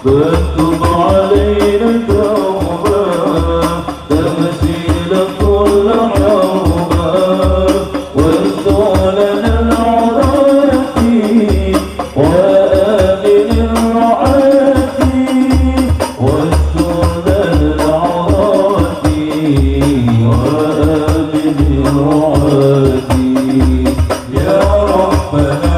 فاتب علينا توبة تغسل كل حوبة واستر لنا العورات وآمن الرعاة واستر لنا العورات وآمن الرعاة يا ربنا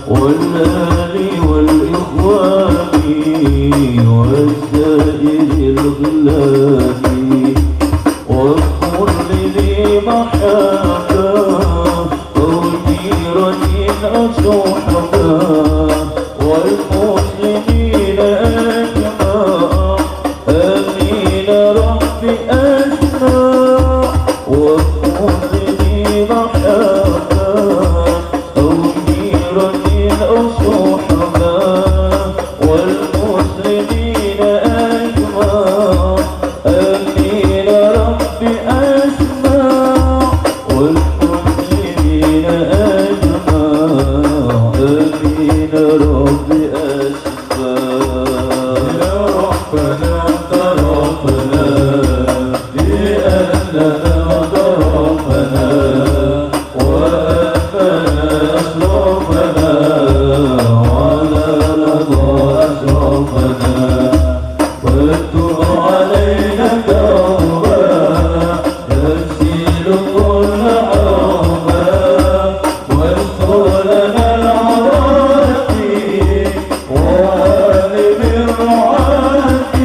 والآل والإخوان والسائر الغلان واذكر لذي محابا أو جيرة أو صحبا والمسلمين أجمع آمين رب أسمع واذكر لذي محابا أو جيرة أو صحبا والمسلمين أجمع آمين رب أسمع والمسلمين أجمع آمين رب أسمع يا ربنا ترفنا لأننا ضربنا وأفنا أسرفنا وعلى رضا أسرفنا واتب علينا توبة تغسل كل عوبة واستر لنا العورات وآمن الرعاة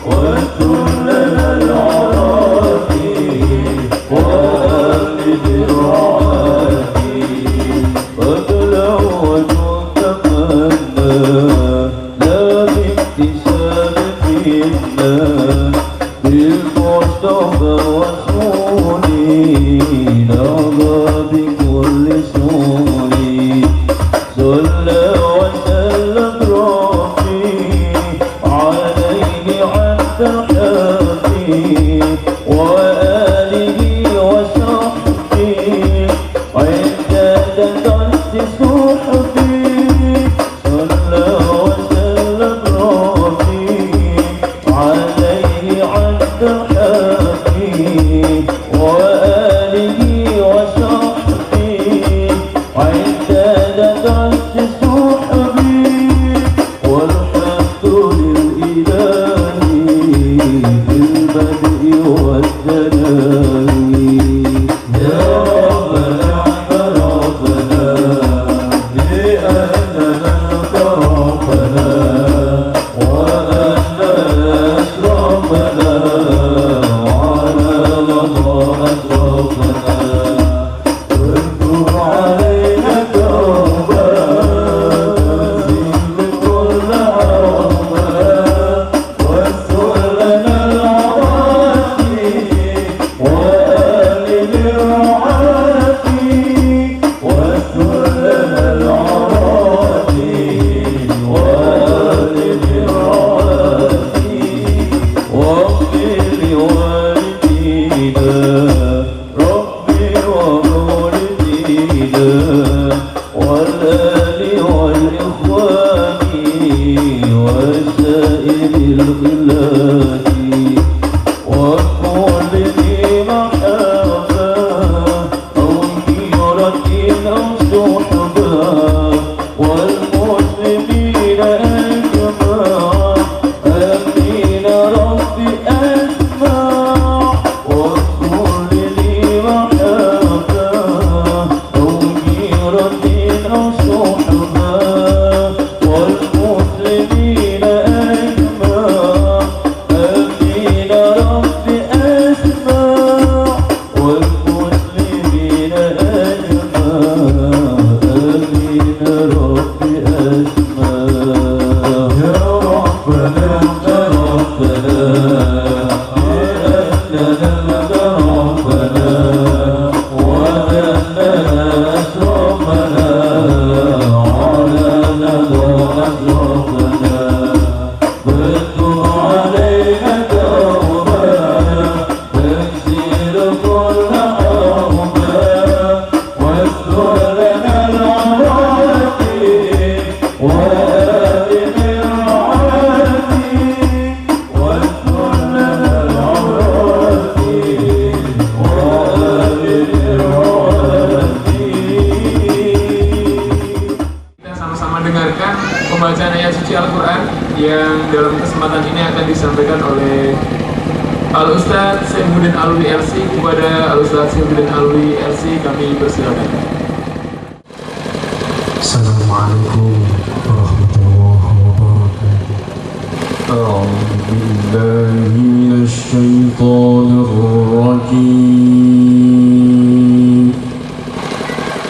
واستر لنا العورات وآمن الرعاة وتلوج تمنى لا باكتساب فينا بالمصطفى رسولي نرضى بكل سوري صلى وسلم ربي عليه عند الحافي وآله وصحبه عند تدرس صحبي صلى وسلم ربي عليه عند الحافي وآله وصحبه عند تدرس صحبي والحمد للإله في البدء والثناء يا ربنا اعترفنا بأننا اعترفنا وأننا أسرفنا وعلى رضا أسرفنا واذكر علينا توبة تزيل كل واذكر علينا توبانا تكسير كل أرباب واستر لنا العواتي وآمن العواتي واستر لنا العواتي وآمن العواتي. Kita sama-sama dengarkan pembacaan ayat suci Al-Quran yang dalam kesempatan ini akan disampaikan oleh Al-Ustadz Saifuddin Alwi LC. Kepada Al-Ustadz Saifuddin Alwi LC kami persilakan. Assalamualaikum warahmatullahi wabarakatuh. A'udzu billahi minasy syaithanir rajim.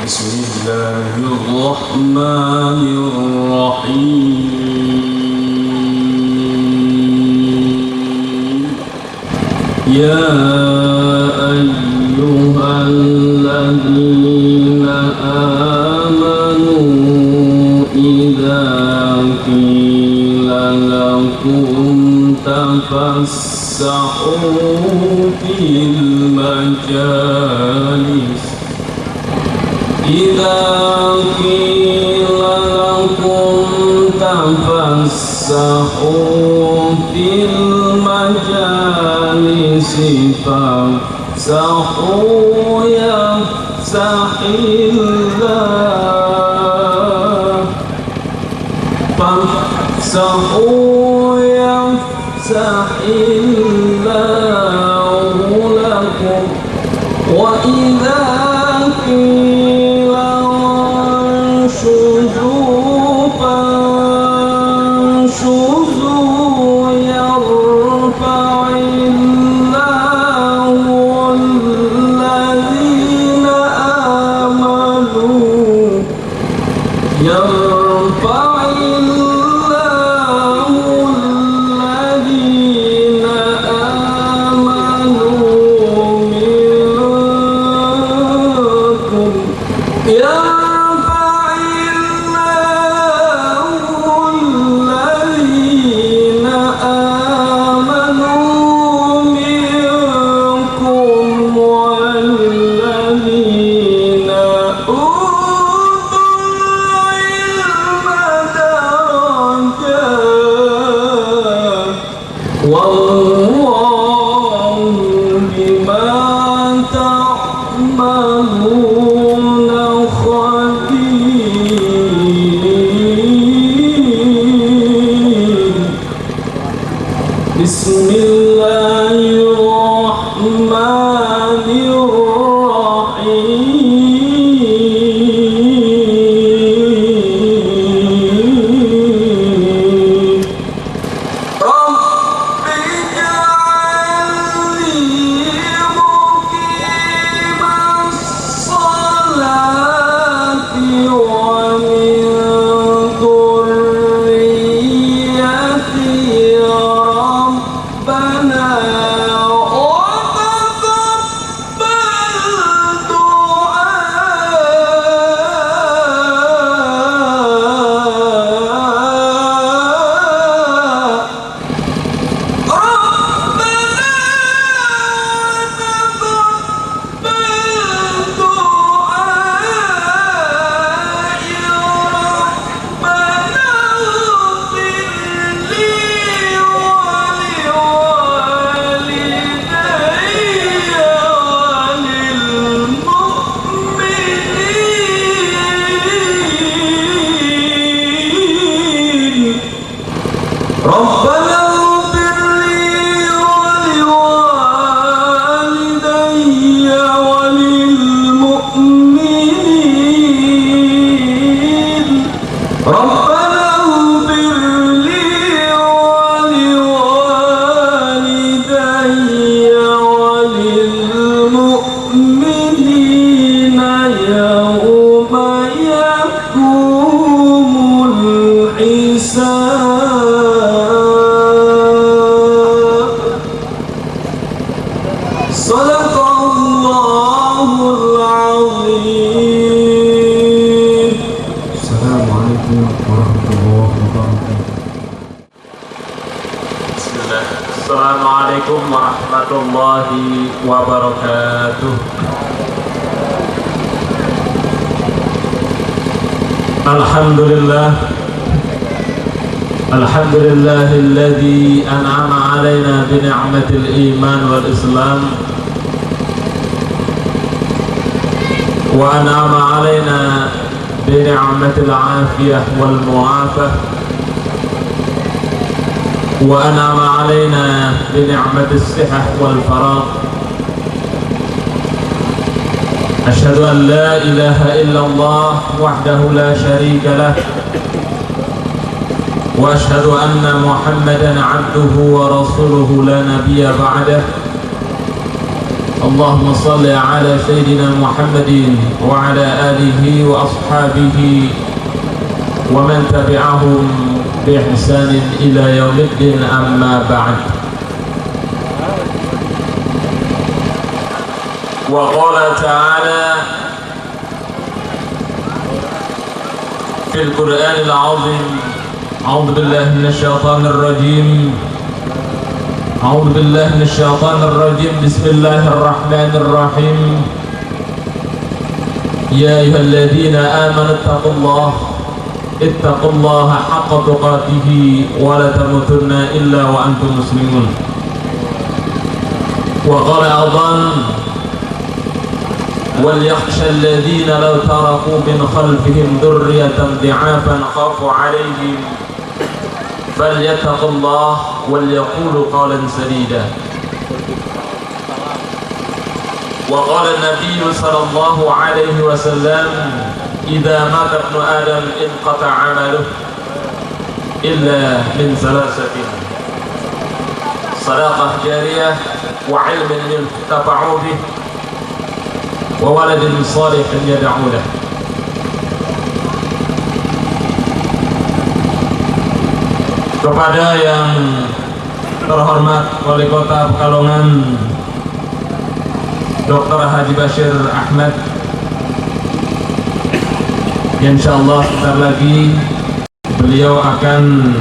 Bismillahirrahmanirrahim. Ya ayyuhalladzina amanu idza qila lakum tafassahu fil majalis إذا قيل لكم تفسحوا في المجالس فافسحوا يفسح الله فافسحوا يفسح الله لكم وإذا قيل انشزوا فانشزوا يرفع الله الذين آمنوا يرفع الله الذين آمنوا منكم والذين أوتوا العلم درجات والله بما تعملون خبير. بسم الله الرحمن الرحيم. رب اجعلني مقيم الصلاة ومن ذريتي ربنا وتقبل دعاء. ربنا اغفر لي ولوالدي وللمؤمنين. ربنا اغفر لي ولوالدي وللمؤمنين يوم يقوم الحساب. Assalamualaikum warahmatullahi wabarakatuh. Alhamdulillah, alhamdulillahilladzi an'ama alaina bi ni'matil iman wal islam wa an'ama alaina bi ni'matil afiyah wal mu'afah وأنعم علينا بنعمة الصحة والفراغ. أشهد أن لا إله إلا الله وحده لا شريك له، وأشهد أن محمدا عبده ورسوله لا نبي بعده. اللهم صل على سيدنا محمد وعلى آله وأصحابه ومن تبعهم بإحسان إلى يوم الدين، أما بعد. وقال تعالى في القرآن العظيم: أعوذ بالله من الشيطان الرجيم، أعوذ بالله من الشيطان الرجيم، بسم الله الرحمن الرحيم. يا أيها الذين آمنوا اتقوا الله حق تقاته ولا تموتن إلا وأنتم مسلمون. وقال أيضا: وليخشى الذين لو تركوا من خلفهم ذرية ضعافا خافوا عليهم فليتقوا الله وليقولوا قولا سديدا. وقال النبي صلى الله عليه وسلم: إذا مات ابن آدم انقطع عمله إلا من ثلاثة: صدقة جارية، وعلم ينتفع به، وولد صالح يدعو له. Kepada yang terhormat Wali Kota Pekalongan Dr. Haji Bashir Ahmad, insyaallah sebentar lagi beliau akan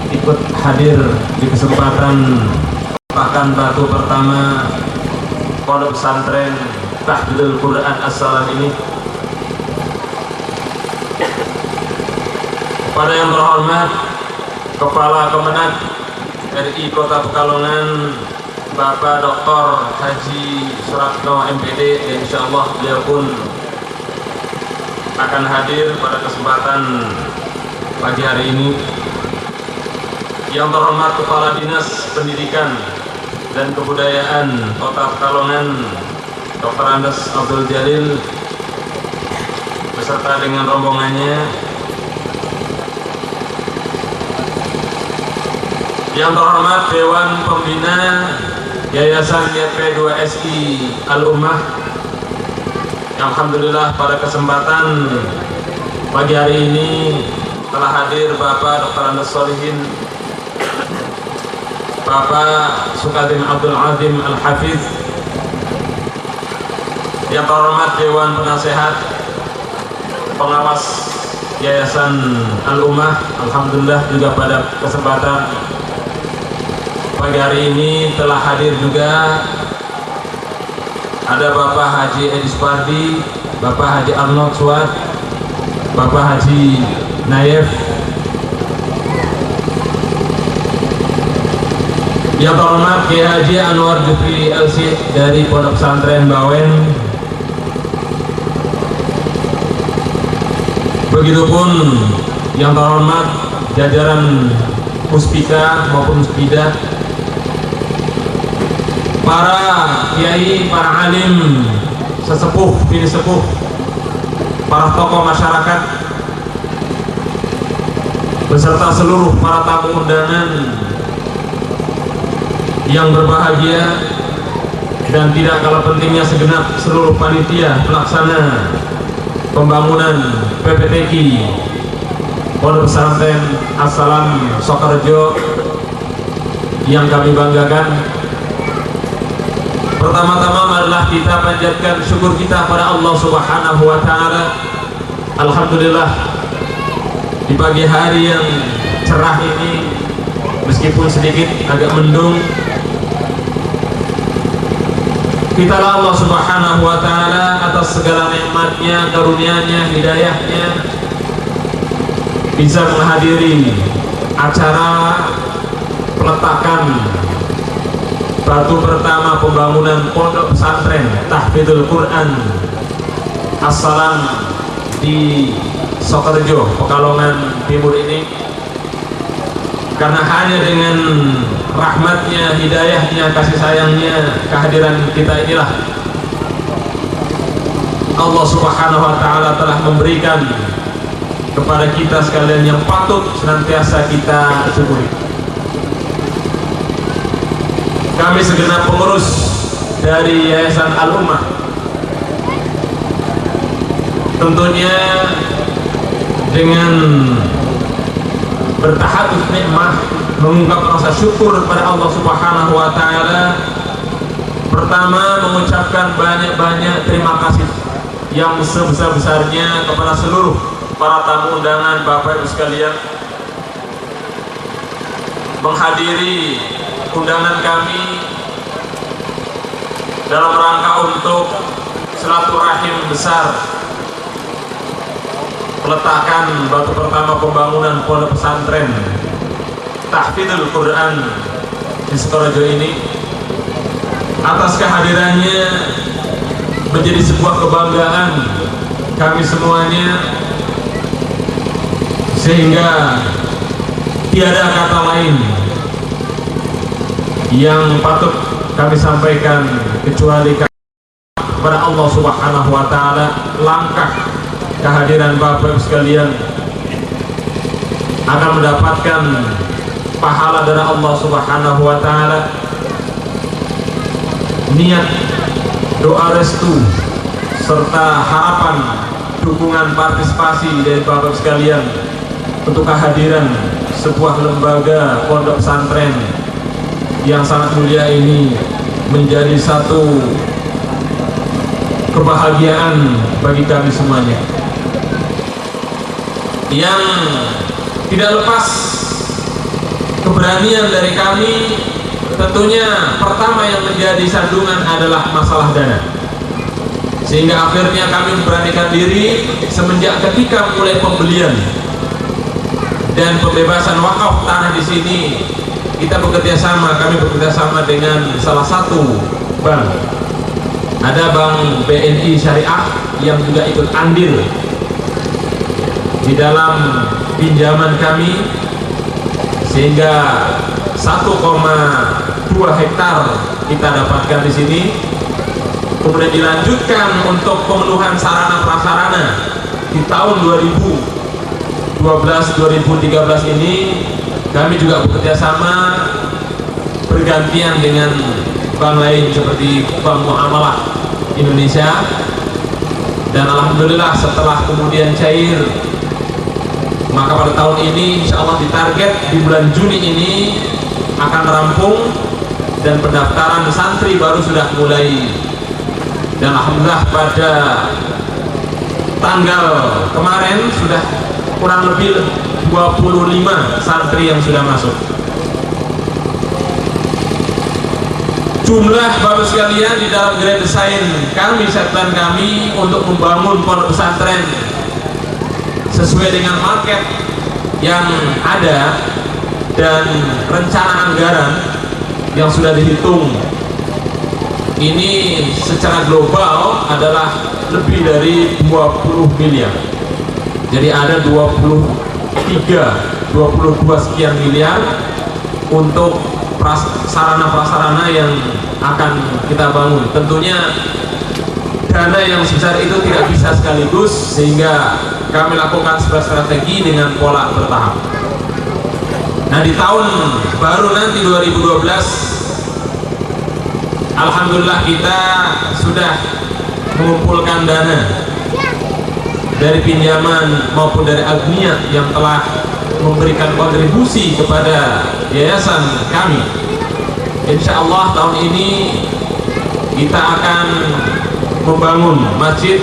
ikut hadir di kesempatan pelepakan batu pertama Pondok Pesantren Tahfidul Quran As-Salam ini. Kepada yang terhormat Kepala Kemenag RI Kota Pekalongan Bapak Dr. Haji Suratno MPD, insyaallah beliau pun akan hadir pada kesempatan pagi hari ini. Yang terhormat Kepala Dinas Pendidikan dan Kebudayaan Kota Pekalongan Dr. Andes Abdul Jalil beserta dengan rombongannya. Yang terhormat Dewan Pembina Yayasan YP2SI Al-Ummah, alhamdulillah pada kesempatan pagi hari ini telah hadir Bapak Dr. Andes Solihin, Bapak Sukadin Abdul Azim Al-Hafiz, yang terhormat Dewan Penasehat Pengawas Yayasan Al-Ummah, alhamdulillah juga pada kesempatan pagi hari ini telah hadir juga ada Bapak Haji Edi Spardi, Bapak Haji Arnold Suat, Bapak Haji Nayef, yang terhormat Kiai Haji Anwar Jufri LC dari Pondok Pesantren Bawen. Begitupun yang terhormat jajaran Puspika maupun Puspida, para kiai, para alim, sesepuh, bini sepuh, para tokoh masyarakat, beserta seluruh para tamu undangan yang berbahagia, dan tidak kalah pentingnya segenap seluruh panitia pelaksana pembangunan PPTQ Pondok Pesantren As-Salam Sokarjo yang kami banggakan. Pertama-tama marilah kita panjatkan syukur kita pada Allah Subhanahu wa Ta'ala. Alhamdulillah, di pagi hari yang cerah ini, meskipun sedikit agak mendung, Kitalah Allah Subhanahu wa Ta'ala atas segala nikmatnya, karunia-Nya, hidayahnya bisa menghadiri acara peletakan batu pertama pembangunan pondok pesantren Tahfidzul Quran As-Salam di Sokerjo, Pekalongan Timur ini. Karena hanya dengan rahmatnya, hidayahnya, kasih sayangnya, kehadiran kita inilah Allah Subhanahu wa Ta'ala telah memberikan kepada kita sekalian yang patut senantiasa kita syukuri. Kami segenap pengurus dari Yayasan Al-Ummah tentunya dengan bertahaddus nikmah, mengungkap rasa syukur kepada Allah Subhanahu wa Ta'ala. Pertama, mengucapkan banyak-banyak terima kasih yang sebesar-besarnya kepada seluruh para tamu undangan, Bapak Ibu sekalian, menghadiri undangan kami dalam rangka untuk silaturahim besar peletakan batu pertama pembangunan pondok pesantren Tahfidzul Quran di Sukorejo ini. Atas kehadirannya menjadi sebuah kebanggaan kami semuanya, sehingga tiada kata lain yang patut kami sampaikan kecuali kepada Allah Subhanahu wa Ta'ala. Langkah kehadiran Bapak Ibu sekalian akan mendapatkan pahala dari Allah Subhanahu wa Ta'ala. Niat, doa restu serta harapan dukungan partisipasi dari Bapak Ibu sekalian untuk kehadiran sebuah lembaga pondok pesantren yang sangat mulia ini menjadi satu kebahagiaan bagi kami semuanya, yang tidak lepas keberanian dari kami. Tentunya pertama yang menjadi sandungan adalah masalah dana, sehingga akhirnya kami memberanikan diri semenjak ketika mulai pembelian dan pembebasan wakaf tanah di sini. Kita bekerja sama, kami bekerja sama dengan salah satu bank. Ada Bank BNI Syariah yang juga ikut andil di dalam pinjaman kami, sehingga 1,2 hektar kita dapatkan di sini. Kemudian dilanjutkan untuk pemenuhan sarana prasarana di tahun 2012-2013 ini. Kami juga bekerja sama bergantian dengan bank lain seperti Bank Muamalah Indonesia, dan alhamdulillah setelah kemudian cair, maka pada tahun ini insya Allah ditarget di bulan Juni ini akan rampung, dan pendaftaran santri baru sudah mulai. Dan alhamdulillah pada tanggal kemarin sudah kurang lebih 25 santri yang sudah masuk. Jumlah Bapak sekalian di dalam grand design kami, setlan kami untuk membangun pondok pesantren sesuai dengan market yang ada dan rencana anggaran yang sudah dihitung, ini secara global adalah lebih dari 20 miliar. Jadi ada 22 sekian miliar untuk sarana prasarana yang akan kita bangun. Tentunya dana yang sebesar itu tidak bisa sekaligus, sehingga kami lakukan sebuah strategi dengan pola bertahap. Nah, di tahun baru nanti 2012, alhamdulillah kita sudah mengumpulkan dana dari pinjaman maupun dari agniat yang telah memberikan kontribusi kepada yayasan kami. Insya Allah tahun ini kita akan membangun masjid,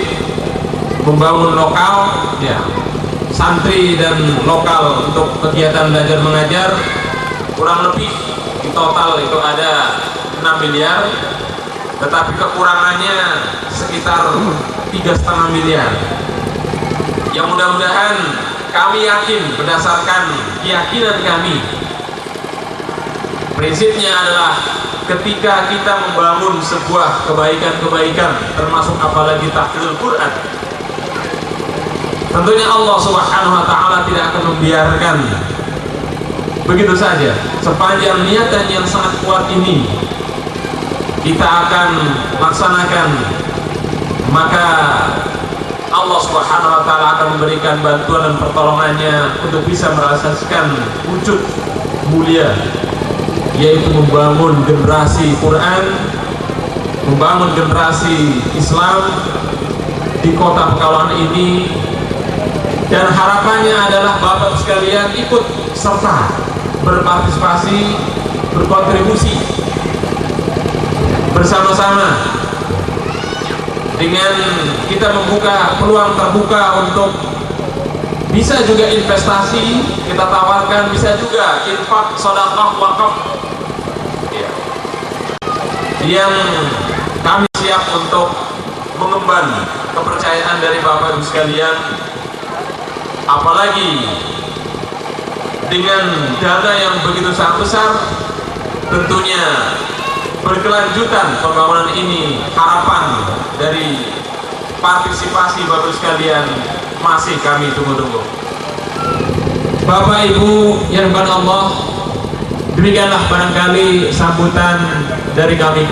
membangun lokal, ya, santri dan lokal untuk kegiatan belajar mengajar. Kurang lebih di total itu ada 6 miliar. tetapi kekurangannya sekitar 3,5 miliar. Yang mudah-mudahan kami yakin berdasarkan keyakinan kami, prinsipnya adalah ketika kita membangun sebuah kebaikan-kebaikan, termasuk apalagi tahfidzul Quran, tentunya Allah Subhanahu wa taala tidak akan membiarkan begitu saja. Sepanjang niatan yang sangat kuat ini kita akan laksanakan, maka Allah Subhanahu wa taala akan memberikan bantuan dan pertolongannya untuk bisa merasakan wujud mulia, yaitu membangun generasi Quran, membangun generasi Islam di kota Pekalongan ini. Dan harapannya adalah Bapak sekalian ikut serta berpartisipasi, berkontribusi bersama-sama dengan kita membuka peluang terbuka untuk bisa juga investasi kita tawarkan, bisa juga infak, sedekah, wakaf, ya, yang kami siap untuk mengemban kepercayaan dari Bapak Ibu sekalian. Apalagi dengan dana yang begitu sangat besar, tentunya berkelanjutan pembangunan ini, harapan dari partisipasi Bapak sekalian masih kami tunggu-tunggu. Bapak Ibu yang dirahmati Allah, demikianlah barangkali sambutan dari kami.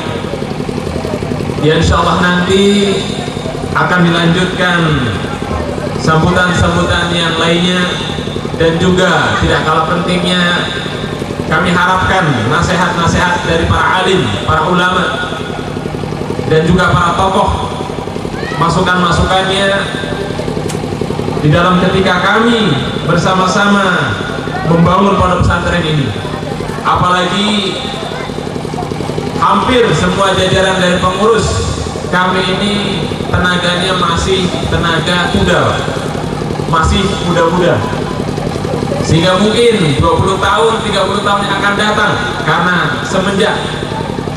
Ya, insya Allah nanti akan dilanjutkan sambutan-sambutan yang lainnya, dan juga tidak kalah pentingnya kami harapkan nasihat-nasihat dari para alim, para ulama, dan juga para tokoh, masukan-masukannya di dalam ketika kami bersama-sama membangun pondok pesantren ini. Apalagi hampir semua jajaran dari pengurus kami ini tenaganya masih tenaga muda, masih muda-muda, sehingga mungkin 20 tahun, 30 tahun yang akan datang, karena semenjak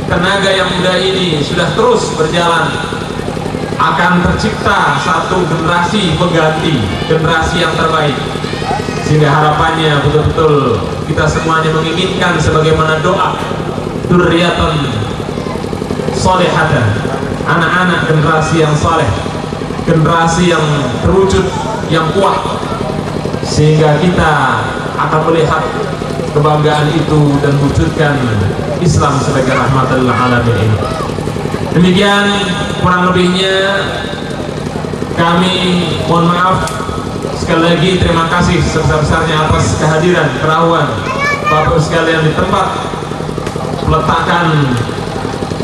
tenaga yang muda ini sudah terus berjalan, akan tercipta satu generasi pengganti, generasi yang terbaik. Sehingga harapannya betul-betul kita semuanya menginginkan sebagaimana doa dzurriyyatan shalihatan, anak-anak generasi yang saleh, generasi yang terwujud, yang kuat, sehingga kita akan melihat kebanggaan itu dan wujudkan Islam sebagai rahmatan lil alamin ini. Demikian kurang lebihnya, kami mohon maaf. Sekali lagi terima kasih sebesar-besarnya atas kehadiran kerahuan Bapak sekalian di tempat peletakan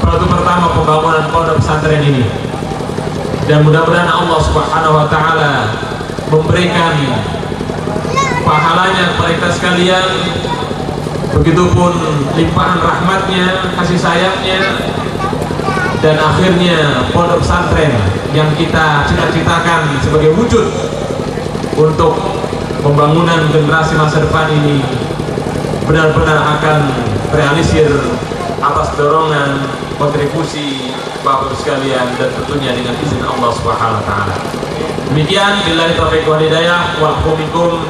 batu pertama pembangunan pondok pesantren ini. Dan mudah-mudahan Allah Subhanahu wa taala memberikan pahalanya kepada kita sekalian, begitupun limpahan rahmatnya, kasih sayangnya, dan akhirnya pondok pesantren yang kita cita-citakan sebagai wujud untuk pembangunan generasi masa depan ini benar-benar akan realisir atas dorongan kontribusi Bapak sekalian, dan tentunya dengan izin Allah Subhanahu wa taala. Demikian, billahi taufiq wal hidayah, wa bikum.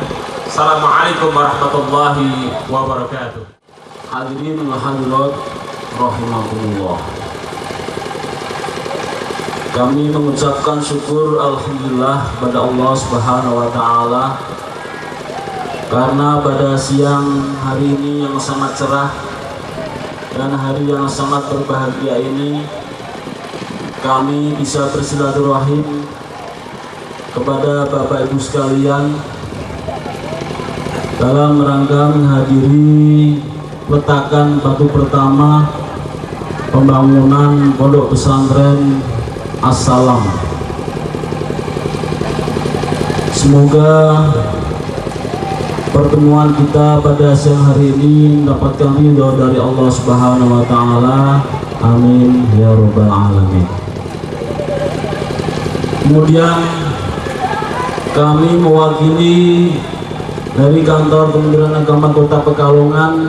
Assalamualaikum warahmatullahi wabarakatuh. Hadirin wa hadirat rahimakumullah. Kami mengucapkan syukur alhamdulillah pada Allah Subhanahu wa taala, karena pada siang hari ini yang sangat cerah dan hari yang sangat berbahagia ini kami bisa bersilaturahim kepada Bapak Ibu sekalian dalam rangka menghadiri peletakan batu pertama pembangunan pondok pesantren As-Salam. Semoga pertemuan kita pada siang hari ini mendapatkan ridho dari Allah Subhanahu wa taala. Amin ya rabbal alamin. Kemudian kami mewakili dari kantor Kementerian Agama Kota Pekalongan,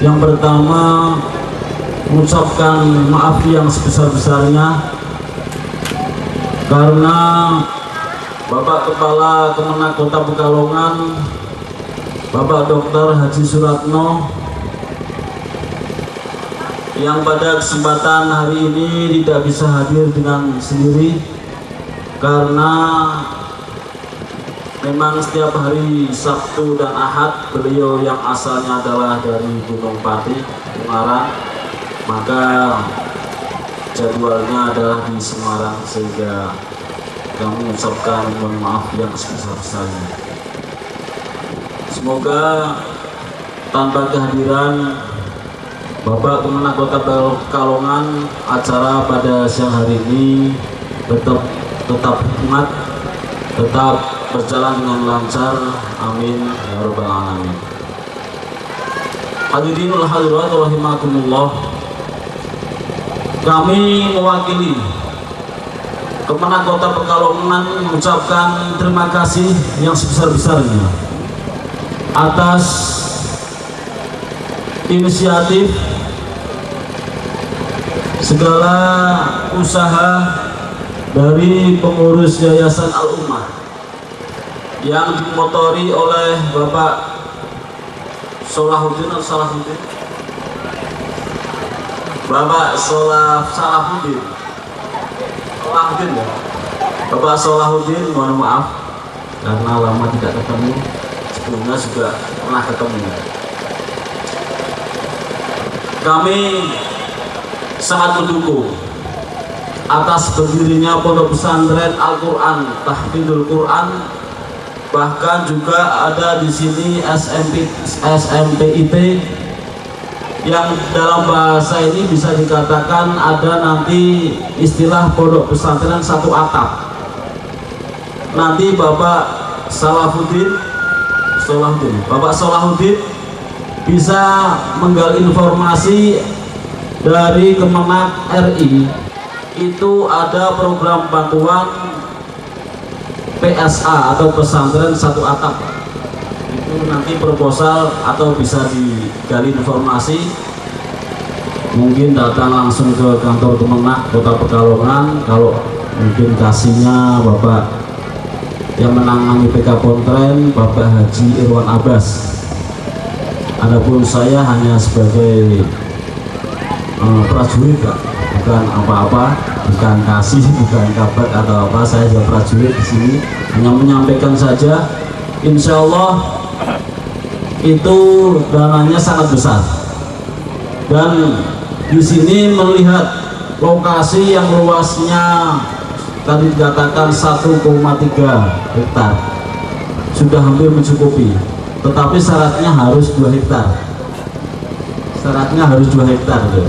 yang pertama mengucapkan maaf yang sebesar-besarnya karena Bapak Kepala Kemenak Kota Pekalongan, Bapak Dr. Haji Suratno, yang pada kesempatan hari ini tidak bisa hadir dengan sendiri karena memang setiap hari Sabtu dan Ahad beliau yang asalnya adalah dari Gunung Pati, Ungaran, maka jadwalnya adalah di Semarang, sehingga kami mengucapkan mohon maaf yang sebesar-besarnya. Semoga tanpa kehadiran Bapak Kemenak Kota Pekalongan, acara pada siang hari ini tetap hikmat, tetap berjalan dengan lancar. Amin ya rabbal alamin. Hadirinul hadirat rahimakumullah, kami mewakili Kemenak Kota Pekalongan mengucapkan terima kasih yang sebesar-besarnya atas inisiatif segala usaha dari pengurus Yayasan Al-Ummah yang dimotori oleh Bapak Salahuddin Bapak Salahuddin ya. Bapak Salahuddin, mohon maaf karena lama tidak ketemu, sebelumnya juga pernah ketemu. Kami sangat mendukung atas berdirinya Pondok Pesantren Al-Quran Tahfidzul Quran, bahkan juga ada di sini SMPIT yang dalam bahasa ini bisa dikatakan ada nanti istilah pondok pesantren satu atap. Nanti Bapak Salahuddin bisa menggali informasi dari Kemenak RI. Itu ada program bantuan PSA atau pesantren satu atap. Itu nanti proposal atau bisa digali informasi, mungkin datang langsung ke kantor Kemenak Kota Pekalongan. Kalau mungkin kasihnya Bapak yang menangani PK Pontren, Bapak Haji Irwan Abbas. Adapun saya hanya sebagai prajurit, bukan apa-apa, bukan kasih, bukan kabar atau apa. Saya juga prajurit di sini, hanya menyampaikan saja. Insya Allah itu dananya sangat besar, dan di sini melihat lokasi yang luasnya tadi dikatakan 1,3 hektar sudah hampir mencukupi, tetapi syaratnya harus 2 hektar. Syaratnya harus 2 hektar tuh.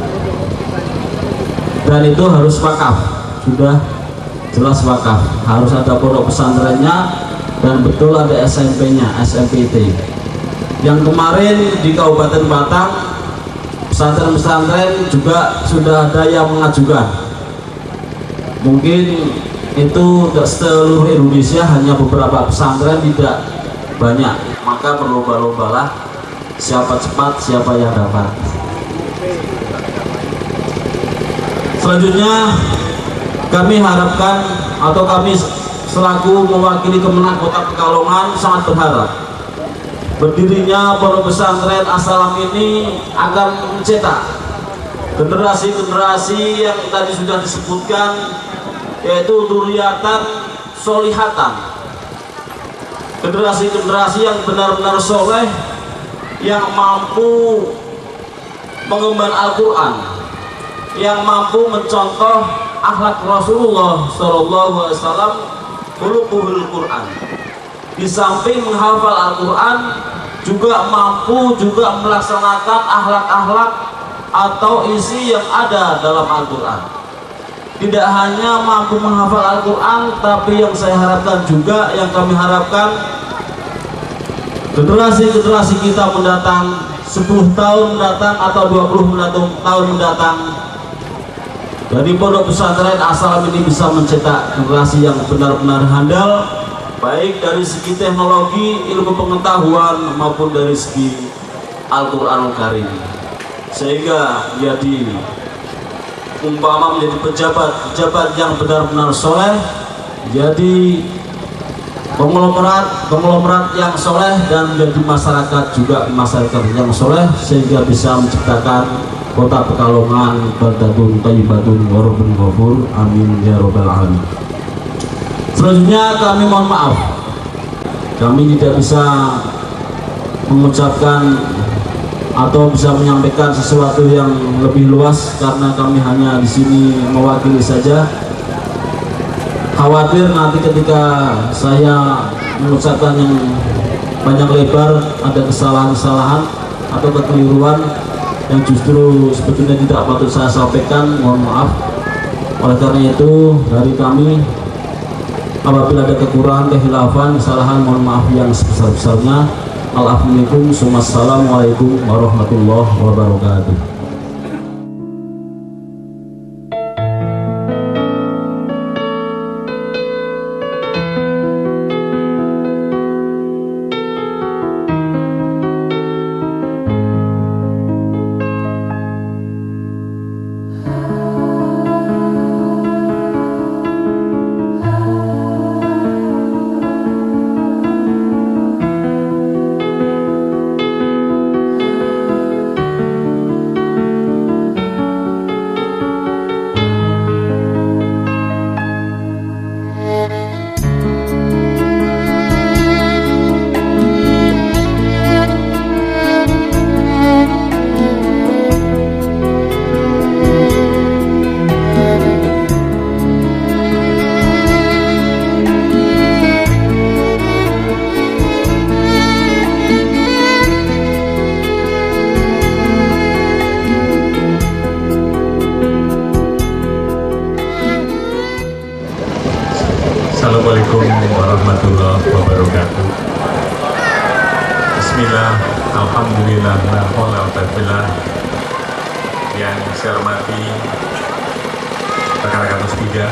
Dan itu harus wakaf, sudah jelas wakaf, harus ada pondok pesantrennya dan betul ada SMP-nya, SMPIT. Yang kemarin di Kabupaten Batang, pesantren-pesantren juga sudah ada yang mengajukan. Mungkin itu seluruh Indonesia, hanya beberapa pesantren, tidak banyak. Maka berlomba-lombalah siapa cepat, siapa yang dapat. Selanjutnya kami harapkan, atau kami selaku mewakili Kemenak Kota Pekalongan sangat berharap berdirinya pondok pesantren As-Salam ini akan mencetak generasi-generasi yang tadi sudah disebutkan, yaitu dzurriatan solihatan, generasi-generasi yang benar-benar soleh, yang mampu mengemban Al-Quran, yang mampu mencontoh akhlak Rasulullah SAW, khuluquhul Quran. Di samping menghafal Al-Quran, juga mampu juga melaksanakan akhlak-akhlak atau isi yang ada dalam Al-Quran. Tidak hanya mampu menghafal Al-Quran, tapi yang saya harapkan juga, yang kami harapkan, generasi-generasi kita mendatang, 10 tahun mendatang atau 20 tahun mendatang, dari pondok pesantren As-Salam ini bisa mencetak generasi yang benar-benar handal, baik dari segi teknologi, ilmu pengetahuan, maupun dari segi Al-Quranul Karim. sehingga menjadi umpama menjadi pejabat yang benar-benar soleh, jadi konglomerat yang soleh, dan menjadi masyarakat juga masyarakat yang soleh, sehingga bisa menciptakan kota Pekalongan baldatun thayyibatun wa rabbun ghafur. Amin ya rabbal alamin. Selanjutnya kami mohon maaf, kami tidak bisa mengucapkan atau bisa menyampaikan sesuatu yang lebih luas karena kami hanya di sini mewakili saja. Khawatir nanti ketika saya mengucapkan yang panjang lebar ada kesalahan-kesalahan atau kekeliruan yang justru sebetulnya tidak patut saya sampaikan, mohon maaf. Oleh karena itu dari kami, apabila ada kekurangan, kehilafan, kesalahan, mohon maaf yang sebesar-besarnya. Assalamualaikum warahmatullahi wabarakatuh. Assalamualaikum warahmatullahi wabarakatuh. Bismillah, alhamdulillah, la haula wa la quwwata illa billah. Yang saya hormati rekan-rekan musbida,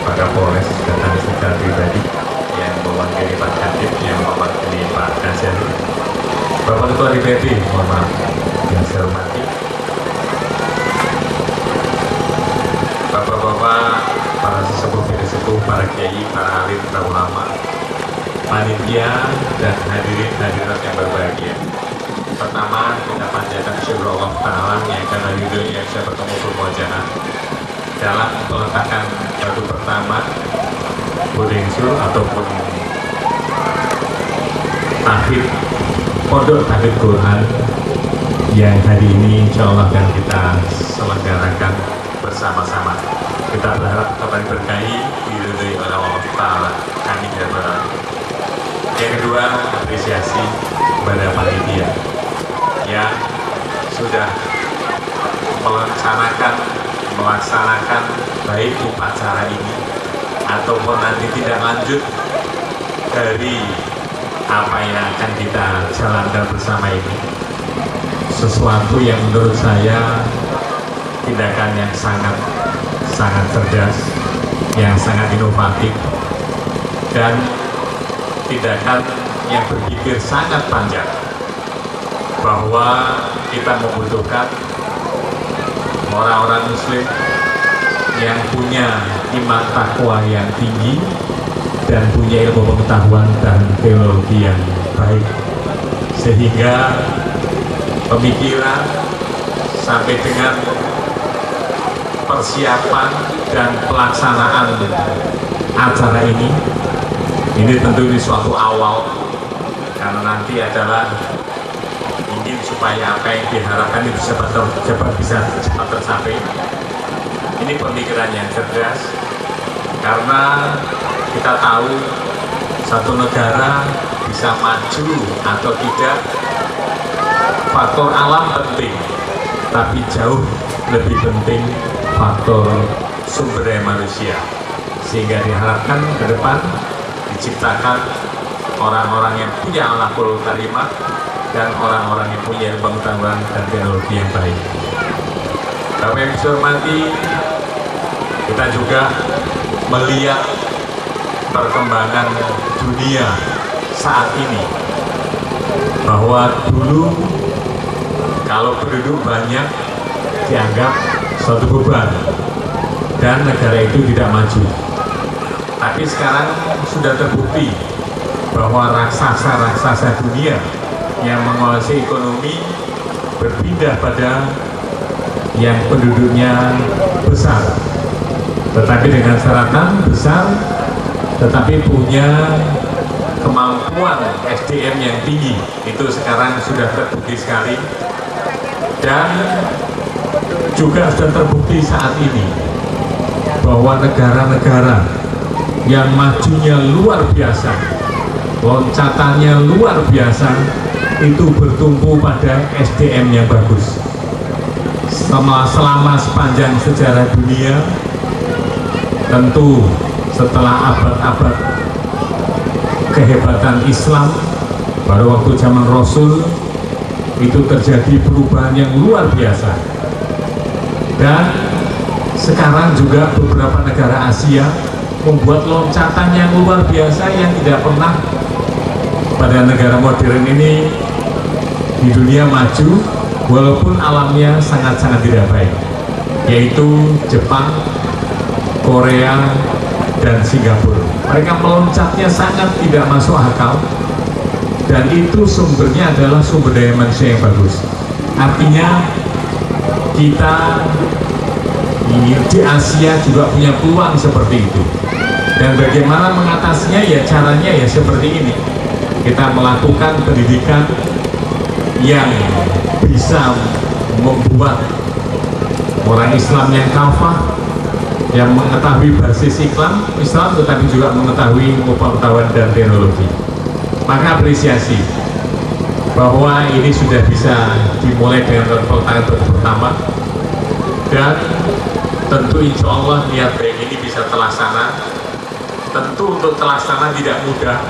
Pak Kapolres dan secara pribadi yang mewakili Pak Kadip, yang mewakili Pak Kasir, Bapak Ketua DPRD, mohon maaf, yang saya hormati Bapak-bapak, para sesepuh, para kiai, para alim, para ulama, panitia, dan hadirin hadirat yang berbahagia. Pertama, kita panjatkan syukur Allah Ta'ala yang karena ridho yang saya bertemu bermuajana dalam peletakan batu pertama Budengsur ataupun tahfidz pondok tahfidz Quran yang hari ini insya Allah akan kita selenggarakan bersama-sama. Kita berharap tetap diberkahi, diridhoi oleh Allah Ta'ala. Amin ya rabbal alamin. Yang kedua, apresiasi kepada panitia yang sudah melaksanakan baik upacara ini ataupun nanti tidak lanjut dari apa yang akan kita jalankan bersama ini. Sesuatu yang menurut saya tindakan yang sangat cerdas, yang sangat inovatif, dan tindakan yang berpikir sangat panjang bahwa kita membutuhkan orang-orang muslim yang punya iman takwa yang tinggi dan punya ilmu pengetahuan dan teologi yang baik, sehingga pemikiran sampai dengan persiapan dan pelaksanaan acara ini tentu ini suatu awal, karena nanti adalah ingin supaya apa yang diharapkan itu bisa cepat tercapai. Ini pemikiran yang cerdas, karena kita tahu satu negara bisa maju atau tidak, faktor alam penting, tapi jauh lebih penting faktor sumber daya manusia, sehingga diharapkan ke depan diciptakan orang-orang yang punya akhlakul karimah dan orang-orang yang punya pengetahuan dan teknologi yang baik. Bapak yang saya hormati, kita juga melihat perkembangan dunia saat ini, bahwa dulu Kalau penduduk banyak dianggap suatu beban dan negara itu tidak maju. Tapi sekarang sudah terbukti bahwa raksasa-raksasa dunia yang menguasai ekonomi berpindah pada yang penduduknya besar, tetapi dengan syaratan besar, tetapi punya kemampuan SDM yang tinggi. Itu sekarang sudah terbukti sekali, dan juga sudah terbukti saat ini bahwa negara-negara yang majunya luar biasa, loncatannya luar biasa, itu bertumpu pada SDM yang bagus. Selama sepanjang sejarah dunia, tentu setelah abad-abad kehebatan Islam, pada waktu zaman Rasul, itu terjadi perubahan yang luar biasa. Dan sekarang juga beberapa negara Asia membuat loncatan yang luar biasa yang tidak pernah pada negara modern ini di dunia maju, walaupun alamnya sangat-sangat tidak baik, yaitu Jepang, Korea, dan Singapura. Mereka meloncatnya sangat tidak masuk akal, dan itu sumbernya adalah sumber daya manusia yang bagus. Artinya kita di Asia juga punya peluang seperti itu, dan bagaimana mengatasinya? Ya caranya ya seperti ini. Kita melakukan pendidikan yang bisa membuat orang Islam yang kafah, yang mengetahui basis Islam tetapi juga mengetahui pengetahuan dan teknologi. Maka apresiasi bahwa ini sudah bisa dimulai dengan peletakan batu pertama, dan tentu insya Allah niat baik ini bisa terlaksana. Tentu untuk terlaksana tidak mudah,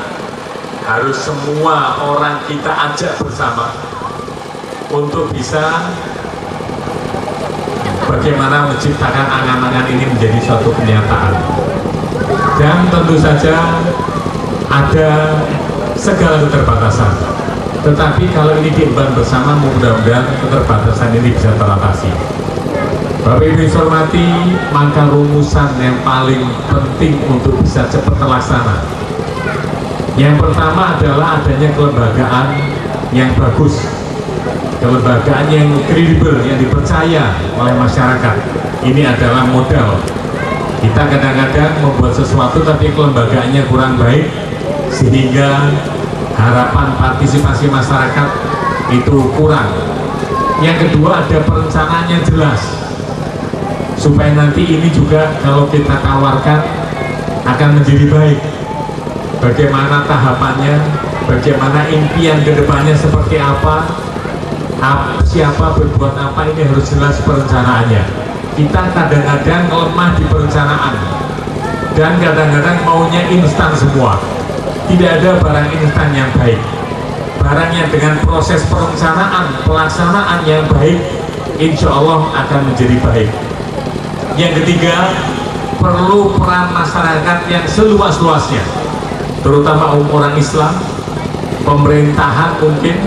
harus semua orang kita ajak bersama untuk bisa bagaimana menciptakan angan-angan ini menjadi suatu kenyataan. Dan tentu saja ada segala keterbatasan, tetapi kalau ini diemban bersama, mudah-mudahan keterbatasan ini bisa teratasi. Bapak Ibu hormati, maka rumusan yang paling penting untuk bisa cepat terlaksana, yang pertama adalah adanya kelembagaan yang bagus, kelembagaan yang kredibel, yang dipercaya oleh masyarakat. Ini adalah modal. Kita kadang-kadang membuat sesuatu tapi kelembagaannya kurang baik, sehingga harapan partisipasi masyarakat itu kurang. Yang kedua, ada perencanaan yang jelas, supaya nanti ini juga kalau kita tawarkan akan menjadi baik. Bagaimana tahapannya, bagaimana impian kedepannya seperti apa, siapa berbuat apa, ini harus jelas perencanaannya. Kita kadang-kadang lemah di perencanaan, dan kadang-kadang maunya instan semua. Tidak ada barang instan yang baik. Barang yang dengan proses perencanaan, pelaksanaan yang baik, insya Allah akan menjadi baik. Yang ketiga, perlu peran masyarakat yang seluas-luasnya, terutama orang Islam, pemerintahan mungkin,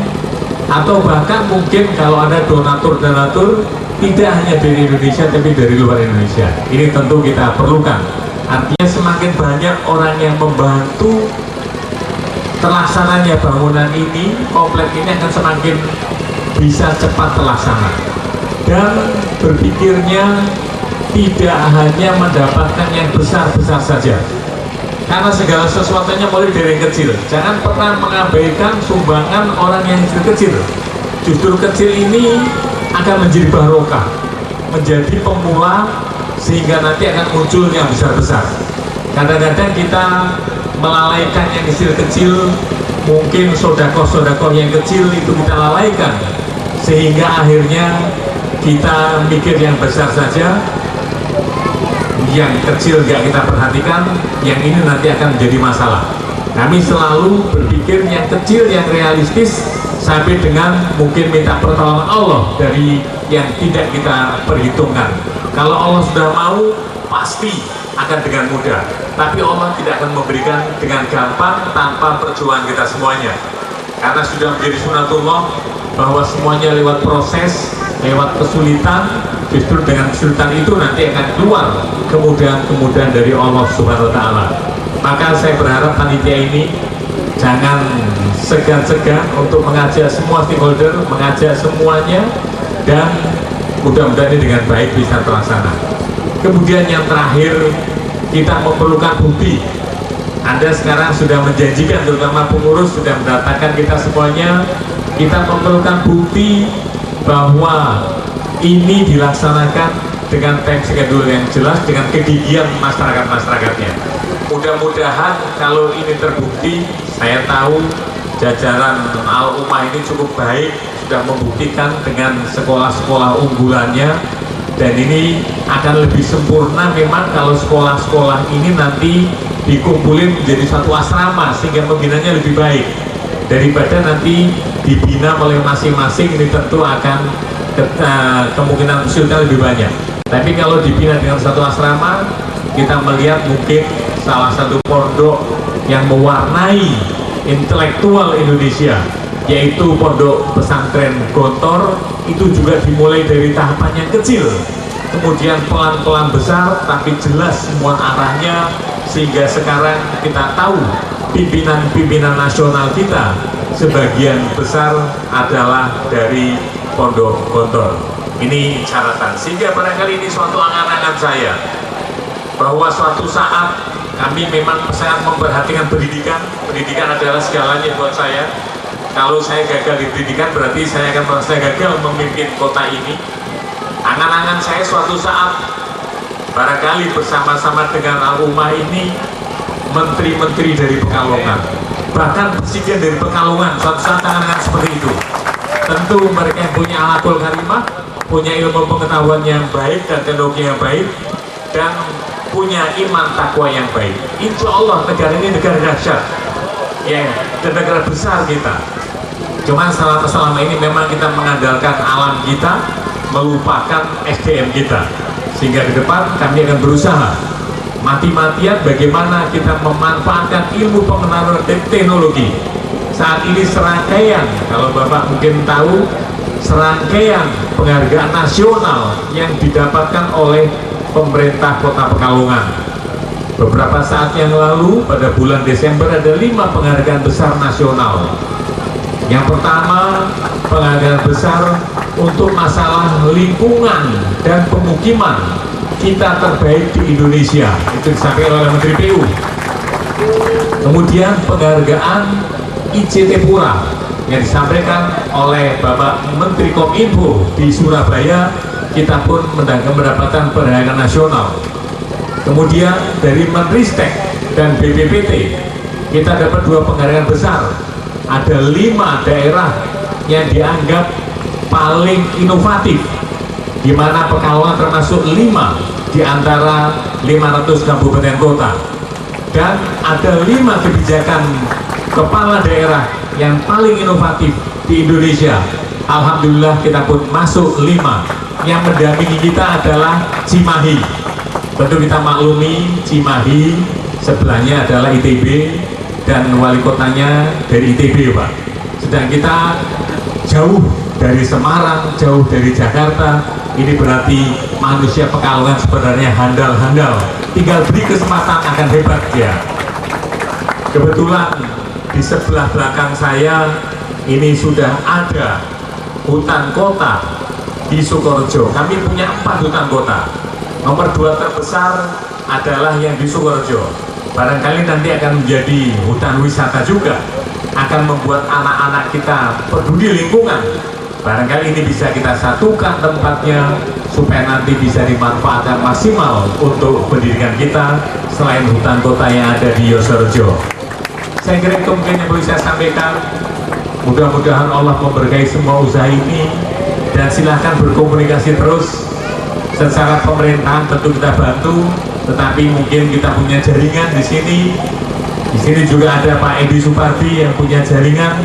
atau bahkan mungkin kalau ada donatur-donatur tidak hanya dari Indonesia tapi dari luar Indonesia. Ini tentu kita perlukan. Artinya semakin banyak orang yang membantu terlaksananya bangunan ini, komplek ini akan semakin bisa cepat terlaksana. Dan berpikirnya tidak hanya mendapatkan yang besar-besar saja, karena segala sesuatunya mulai dari yang kecil. Jangan pernah mengabaikan sumbangan orang yang kecil. Justru kecil ini akan menjadi barokah, menjadi pemula, sehingga nanti akan muncul yang besar-besar. Kadang-kadang kita melalaikan yang kecil-kecil, mungkin sodakoh-sodakoh yang kecil itu kita lalaikan, sehingga akhirnya kita mikir yang besar saja, yang kecil nggak kita perhatikan, yang ini nanti akan menjadi masalah. Kami selalu berpikir yang kecil, yang realistis, sampai dengan mungkin minta pertolongan Allah dari yang tidak kita perhitungkan. Kalau Allah sudah mau, pasti akan dengan mudah. Tapi Allah tidak akan memberikan dengan gampang tanpa perjuangan kita semuanya. karena sudah menjadi sunatullah bahwa semuanya lewat proses, lewat kesulitan. Justru dengan kesulitan itu nanti akan keluar kemudahan-kemudahan dari Allah Subhanahu wa Ta'ala. Maka saya berharap panitia ini jangan segan-segan untuk mengajak semua stakeholder, mengajak semuanya, dan mudah-mudahan ini dengan baik bisa terlaksana. Kemudian yang terakhir, kita memerlukan bukti. Anda sekarang sudah menjanjikan, terutama pengurus sudah mendatangkan kita semuanya, kita memerlukan bukti bahwa ini dilaksanakan dengan time schedule yang jelas, dengan kegigihan masyarakat-masyarakatnya. Mudah-mudahan kalau ini terbukti, saya tahu jajaran Al-Ummah ini cukup baik, sudah membuktikan dengan sekolah-sekolah unggulannya, dan ini akan lebih sempurna memang kalau sekolah-sekolah ini nanti dikumpulin menjadi satu asrama sehingga pembinanya lebih baik daripada nanti dibina oleh masing-masing. Ini tentu akan kemungkinan kesulitan lebih banyak. Tapi kalau dibina dengan satu asrama, kita melihat mungkin salah satu pondok yang mewarnai intelektual Indonesia, yaitu pondok pesantren Gontor, itu juga dimulai dari tahapan yang kecil, kemudian pelan-pelan besar, tapi jelas semua arahnya, sehingga sekarang kita tahu pimpinan-pimpinan nasional kita sebagian besar adalah dari Pondok Gontor. Ini catatan, sehingga barangkali ini suatu angan-angan saya bahwa suatu saat kami memang sangat memperhatikan pendidikan. Pendidikan adalah segalanya buat saya. Kalau saya gagal di pendidikan, berarti saya akan merasa gagal memimpin kota ini. Angan-angan saya suatu saat barangkali bersama-sama dengan Al-Ummah ini, menteri-menteri dari Pekalongan, bahkan presiden dari Pekalongan, suatu saat angan-angan seperti itu. Tentu mereka yang punya akhlakul karimah, punya ilmu pengetahuan yang baik dan teknologi yang baik, dan punya iman takwa yang baik. Insya Allah negara ini negara dahsyat, ya, dan negara besar kita. Cuman selama ini memang kita mengandalkan alam kita, melupakan SDM kita. Sehingga ke depan kami akan berusaha mati-matian bagaimana kita memanfaatkan ilmu pengetahuan teknologi. Saat ini serangkaian, kalau Bapak mungkin tahu, serangkaian penghargaan nasional yang didapatkan oleh pemerintah Kota Pekalongan. Beberapa saat yang lalu, pada bulan Desember, ada 5 penghargaan besar nasional. Yang pertama, penghargaan besar untuk masalah lingkungan dan pemukiman, kita terbaik di Indonesia, itu disampaikan oleh Menteri PU. Kemudian penghargaan ICT Pura yang disampaikan oleh Bapak Menteri Kominfo di Surabaya, kita pun mendapatkan penghargaan nasional. Kemudian dari Menristek dan BPPT kita dapat 2 penghargaan besar. Ada 5 daerah yang dianggap paling inovatif, di mana Pekalongan termasuk 5 di antara 500 kabupaten kota, dan ada 5 kebijakan kepala daerah yang paling inovatif di Indonesia. Alhamdulillah kita pun masuk 5. Yang mendampingi kita adalah Cimahi. Tentu kita maklumi Cimahi sebelahnya adalah ITB dan wali kotanya dari ITB, Pak. Sedang kita jauh dari Semarang, jauh dari Jakarta. Ini berarti manusia Pekalongan sebenarnya handal-handal, tinggal beri kesempatan akan hebat ya. Kebetulan di sebelah belakang saya ini sudah ada hutan kota di Sukorejo. Kami punya 4 hutan kota. Nomor 2 terbesar adalah yang di Sukorejo. Barangkali nanti akan menjadi hutan wisata juga, akan membuat anak-anak kita peduli lingkungan. Barangkali ini bisa kita satukan tempatnya supaya nanti bisa dimanfaatkan maksimal untuk pendidikan kita selain hutan kota yang ada di Yosorejo. Saya kira itu mungkin yang perlu saya sampaikan. Mudah-mudahan Allah memberkahi semua usaha ini, dan silahkan berkomunikasi terus. Secara pemerintahan tentu kita bantu, tetapi mungkin kita punya jaringan di sini. Di sini juga ada Pak Edi Supardi yang punya jaringan,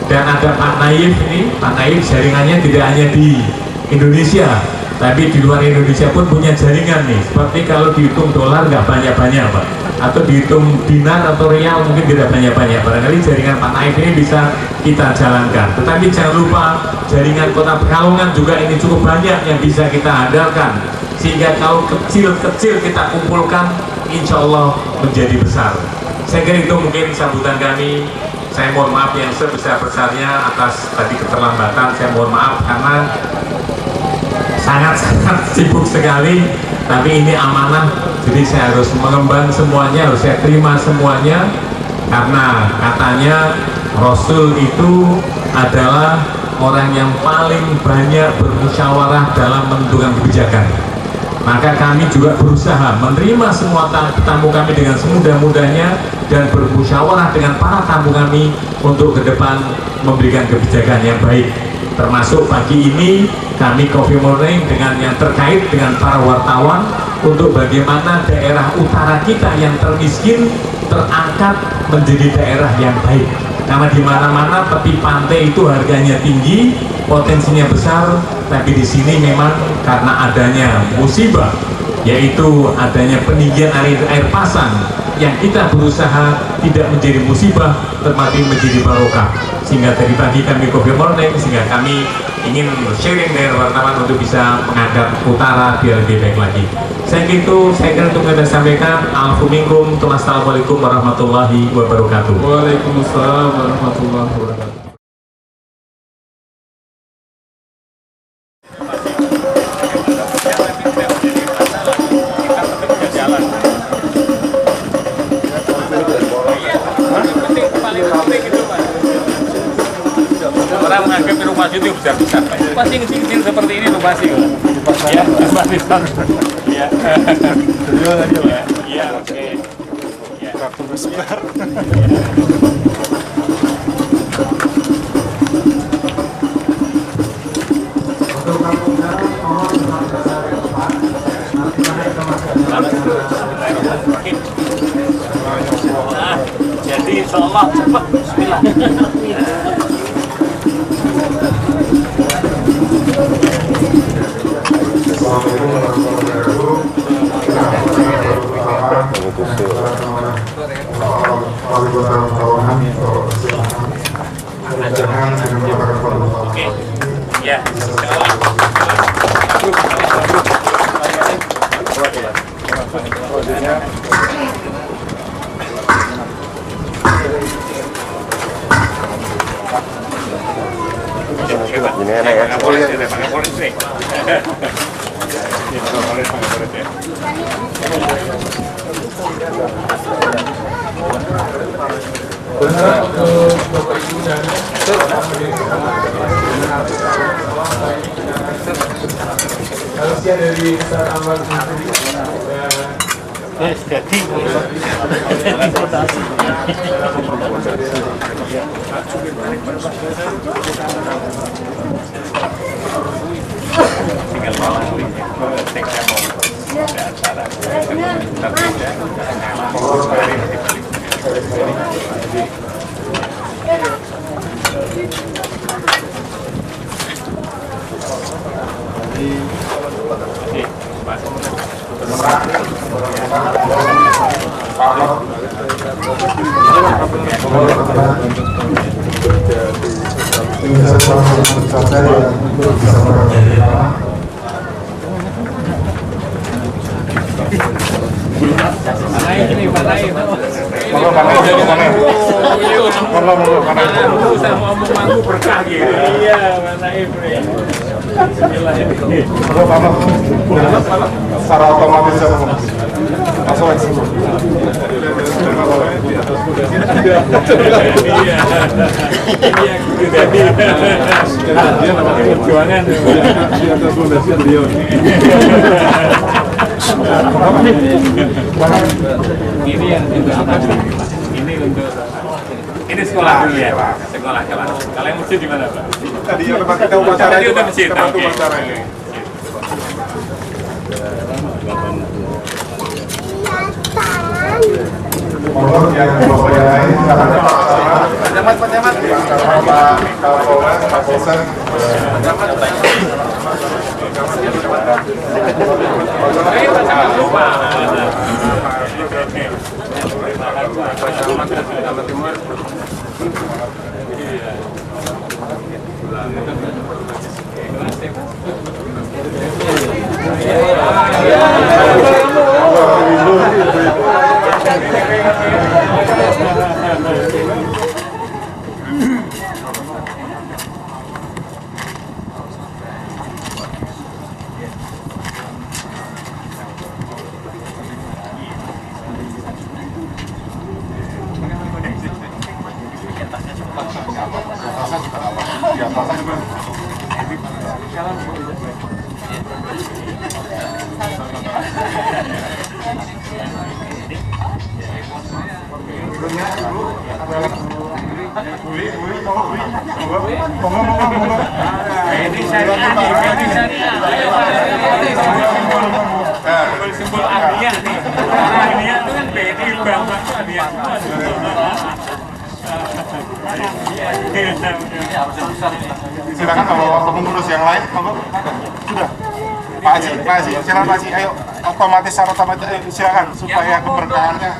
dan ada Pak Naif ini. Pak Naif jaringannya tidak hanya di Indonesia, tapi di luar Indonesia pun punya jaringan nih. Seperti kalau dihitung dolar nggak banyak-banyak, Pak. atau dihitung dinar atau real mungkin tidak banyak-banyak. Barangkali jaringan Pak Naif ini bisa kita jalankan. Tetapi jangan lupa jaringan Kota Pekalongan juga ini cukup banyak yang bisa kita andalkan, sehingga kalau kecil-kecil kita kumpulkan, insya Allah menjadi besar. Saya kira itu mungkin sambutan kami. Saya mohon maaf yang sebesar-besarnya atas tadi keterlambatan. Saya mohon maaf karena sangat-sangat sibuk sekali, tapi ini amanah, jadi saya harus mengemban semuanya, harus saya terima semuanya, karena katanya Rasul itu adalah orang yang paling banyak bermusyawarah dalam menentukan kebijakan. Maka kami juga berusaha menerima semua tamu kami dengan semudah-mudahnya dan bermusyawarah dengan para tamu kami untuk ke depan memberikan kebijakan yang baik. Termasuk pagi ini kami Coffee Morning dengan yang terkait dengan para wartawan untuk bagaimana daerah utara kita yang termiskin terangkat menjadi daerah yang baik. Karena di mana-mana tepi pantai itu harganya tinggi, potensinya besar, tapi di sini memang karena adanya musibah, yaitu adanya peninggian air pasang, yang kita berusaha tidak menjadi musibah, tetapi menjadi barokah. Sehingga dari pagi kami Coffee Morning, sehingga kami ingin sharing dengan wartawan untuk bisa mengangkat utara biar lebih baik lagi. Saya kira untuk kita sampaikan. Assalamualaikum warahmatullahi wabarakatuh. Waalaikumsalam warahmatullahi wabarakatuh. Orang menganggap inovasi itu besar-besar, pasti kecil-kecil seperti ini inovasi kok. Ya, pasti ya. Ya, oke. Ya. Besar. Jadi insyaallah cepat. Bismillah. Ya, ini enak ya. Bapak Ibu dan harusnya dari Ustaz Anwar Secara otomatis langsung ekspor. perjuangan Di atas fondasi beliau. ini yang untuk apa sih? Ini untuk ini sekolah dulu ya, sekolah jalan. Kalian mesti di mana, Pak? Tadi yang tempat kita upacara Tadi itu, udah masjid. tempat Oke. upacara ini. Mohon yang bapak yang lain, karena Pak Camat. Pak Kapolres, Pak Polsek. Simbol ahliya nih. Ahliya itu kan BNI Bambang itu ahliya. Silakan kalau pengurus yang lain, sudah. Pak Haji, silakan Pak Haji, ayo otomatis syarat otomatis, silakan supaya keberkahannya.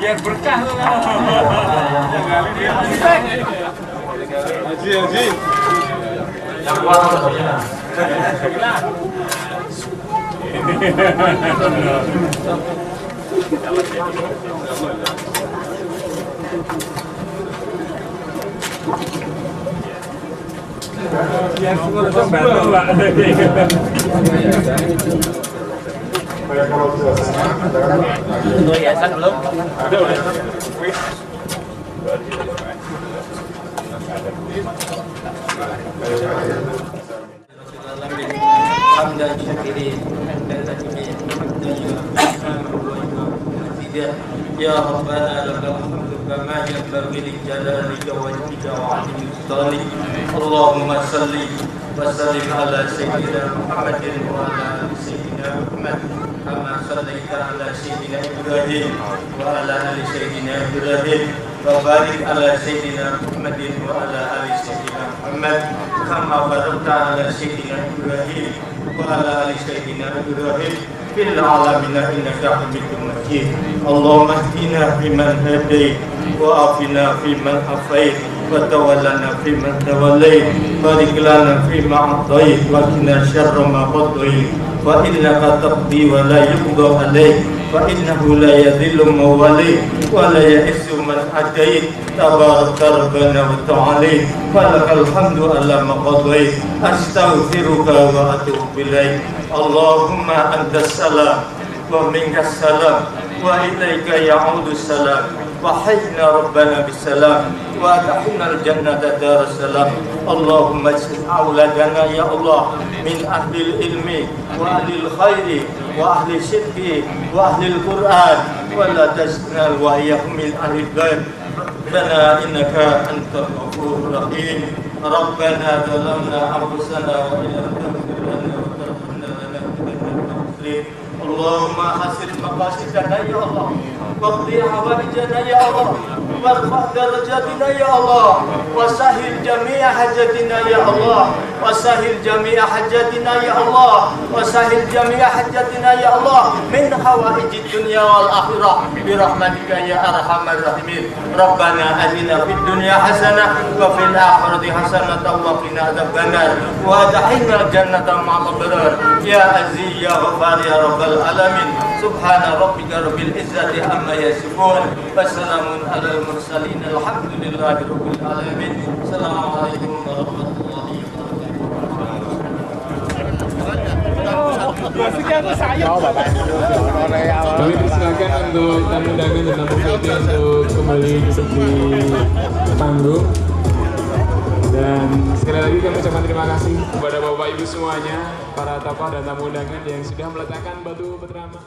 Biar berkah tuh kan. Haji. Yang kuat tentunya. Biar semua bantu Pak. Kalau sudah Untuk hiasan belum? ada udah. Hamdan syakirin Ya Rabbana lakal hamdu kama yanbaghi li jalalika wa wajhika wa 'azimi sultanik. Allahumma salli wa sallim ala sayyidina Muhammadin wa ala ali sayyidina Muhammad kama sallaita ala sayyidina Ibrahim wa ala ali sayyidina Ibrahim wa barik ala sayyidina Muhammadin wa ala ali sayyidina Muhammad kama barakta ala sayyidina Ibrahim wa ala ali sayyidina Ibrahim fil alamin innaka Hamidum Majid. Allahumma ihdina fiman hadait wa afina fiman afait wa tawallana fiman tawallait barik lana fima a'tait wa qina syarra ma qadait wa innaka taqdi wa la yuqda alaik wa innahu la yadhillu man walayt wa la ya'izzu man adait tabarakta rabbana wa ta'ala wa lakal hamdu ala ma qadait astaghfiruka wa atubu ilaik. Allahumma antas salam wa minkas salam wa ilaika ya'udu salam wa hayyina rabbana bisalam wa adkhilna al-jannata darussalam. Allahumma ij'al auladana ya Allah min ahli ilmi wa ahli khairi wa ahli sidqi wa ahli al-Qur'an wa la taj'al wa iyyahum min ahli al-ghaib. Rabbana innaka antal ghafurur rahim. Rabbana zalamna anfusana wa illam taghfir lana wa tarhamna lanakunanna minal khasirin. Allahumma hasin maqasidana ya Allah waqdi hawaijana ya Allah warfa' darajatina ya Allah wasahil jami'a hajatina ya Allah wasahil jami'a hajatina ya Allah wasahil jami'a hajatina ya Allah min hawaijid dunya wal akhirah birahmatika ya arhamar rahimin. Rabbana atina fid dunya hasanah wa fil akhirati hasanah wa qina adzabannar wa adkhilna jannata ma'al abrar ya aziz ya ghafar ya rabbal alamin. Subhana rabbika rabbil izzati amma yasifun wa salamun alal mursalin alhamdulillahi rabbil alamin. Assalamualaikum warahmatullahi Kami persilakan untuk tamu undangan dan tamu putih untuk kembali duduk di panggung. Dan sekali lagi kami ucapkan terima kasih kepada Bapak Ibu semuanya, para tokoh dan tamu undangan yang sudah meletakkan batu pertama.